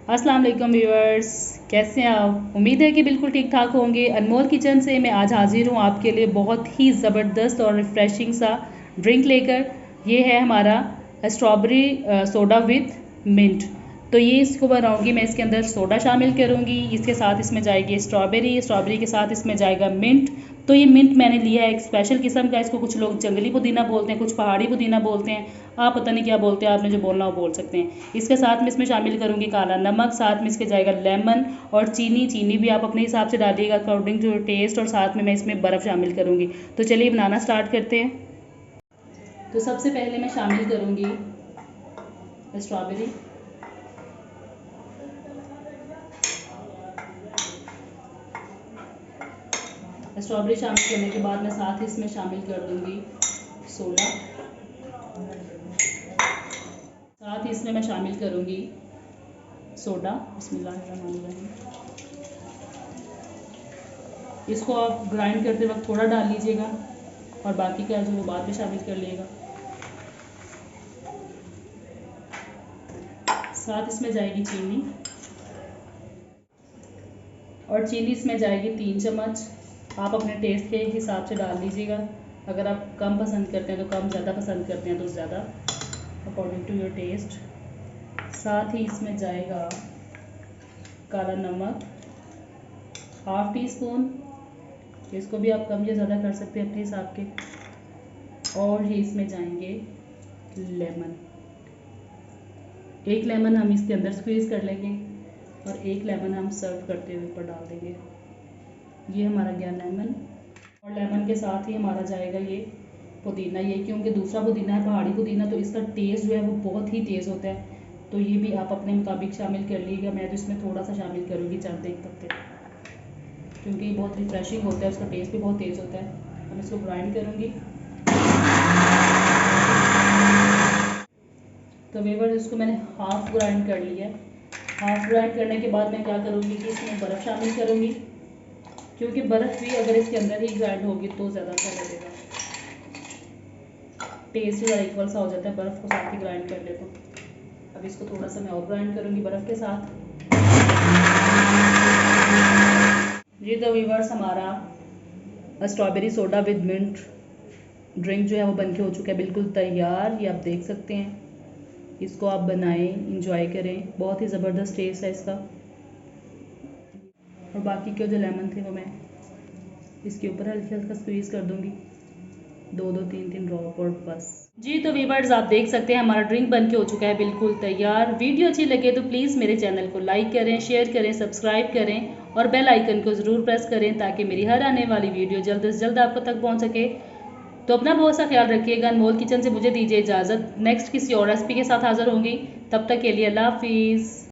अस्सलाम वालेकुम व्यूअर्स, कैसे हैं आप? उम्मीद है कि बिल्कुल ठीक ठाक होंगे। अनमोल किचन से मैं आज हाजिर हूँ आपके लिए बहुत ही ज़बरदस्त और रिफ़्रेशिंग सा ड्रिंक लेकर। ये है हमारा स्ट्रॉबेरी सोडा विथ मिंट। तो ये इसको बनाऊंगी मैं, इसके अंदर सोडा शामिल करूंगी, इसके साथ इसमें जाएगी स्ट्रॉबेरी के साथ इसमें जाएगा मिंट। तो ये मिंट मैंने लिया है एक स्पेशल किस्म का, इसको कुछ लोग जंगली पुदीना बोलते हैं, कुछ पहाड़ी पुदीना बोलते हैं, आप पता नहीं क्या बोलते हैं, आपने जो बोलना वो बोल सकते हैं। इसके साथ में इसमें शामिल करूंगी काला नमक, साथ में इसके जाएगा लेमन और चीनी भी आप अपने हिसाब से डालिएगा अकॉर्डिंग टू टेस्ट, और साथ में मैं इसमें बर्फ़ शामिल करूँगी। तो चलिए बनाना स्टार्ट करते हैं। तो सबसे पहले मैं शामिल करूँगी स्ट्रॉबेरी। स्ट्रॉबेरी शामिल करने के बाद मैं साथ ही इसमें शामिल कर दूँगी सोडा। साथ ही इसमें मैं शामिल करूँगी सोडा। बिस्मिल्लाहिर्रहमानिर्रहीम। इसको आप ग्राइंड करते वक्त थोड़ा डाल लीजिएगा और बाकी का जो वो बाद में शामिल कर लिएगा। साथ इसमें जाएगी चीनी, और चीनी इसमें जाएगी 3 चम्मच। आप अपने टेस्ट के हिसाब से डाल लीजिएगा। अगर आप कम पसंद करते हैं तो कम, ज़्यादा पसंद करते हैं तो ज़्यादा, अकॉर्डिंग टू योर टेस्ट। साथ ही इसमें जाएगा काला नमक हाफ़ टी स्पून, इसको भी आप कम या ज़्यादा कर सकते हैं अपने हिसाब के। और ये इसमें जाएंगे लेमन। एक लेमन हम इसके अंदर स्क्वीज़ कर लेंगे और एक लेमन हम सर्व करते हुए ऊपर डाल देंगे। ये हमारा गया लेमन, और लेमन के साथ ही हमारा जाएगा ये पुदीना। ये क्योंकि दूसरा पुदीना है पहाड़ी पुदीना, तो इसका टेस्ट जो है वो बहुत ही तेज़ होता है। तो ये भी आप अपने मुताबिक शामिल कर लीजिएगा। मैं तो इसमें थोड़ा सा शामिल करूँगी, चंद एक पत्ते, क्योंकि ये बहुत रिफ्रेशिंग होता है, उसका टेस्ट भी बहुत तेज़ होता है। हम इसको ग्राइंड करूँगी। तो व्यूअर्स, इसको मैंने हाफ़ ग्राइंड कर लिया है। हाफ़ ग्राइंड करने के बाद मैं क्या करूँगी कि इसमें बर्फ़ शामिल करूँगी, क्योंकि बर्फ़ भी अगर इसके अंदर ही ग्राइंड होगी तो ज़्यादा अच्छा लगेगा, टेस्ट ज़रा इक्वल सा हो जाता है बर्फ़ को साथ ही ग्राइंड कर ले तो। अब इसको थोड़ा सा मैं और ग्राइंड करूँगी बर्फ़ के साथ। जी तो व्यूअर्स, हमारा strawberry soda with mint drink जो है वो बनके हो चुका है, बिल्कुल तैयार। ये आप देख सकते हैं। इसको आप बनाएं, इंजॉय करें, बहुत ही ज़बरदस्त टेस्ट है इसका। और बाकी के जो लेमन थे वो मैं इसके ऊपर हल्का हल्का स्क्वीज़ कर दूँगी, 2-3 ड्रॉप, और बस। जी तो व्यूअर्स, आप देख सकते हैं हमारा ड्रिंक बनके हो चुका है बिल्कुल तैयार। वीडियो अच्छी लगे तो प्लीज़ मेरे चैनल को लाइक करें, शेयर करें, सब्सक्राइब करें और बेल आइकन को ज़रूर प्रेस करें, ताकि मेरी हर आने वाली वीडियो जल्द से जल्द आपको तक पहुंच सके। तो अपना बहुत सा ख्याल रखिएगा। अनमोल किचन से मुझे दीजिए इजाज़त। नेक्स्ट किसी और रेसिपी के साथ हाज़िर होंगी, तब तक के लिए अल्लाह हाफिज़।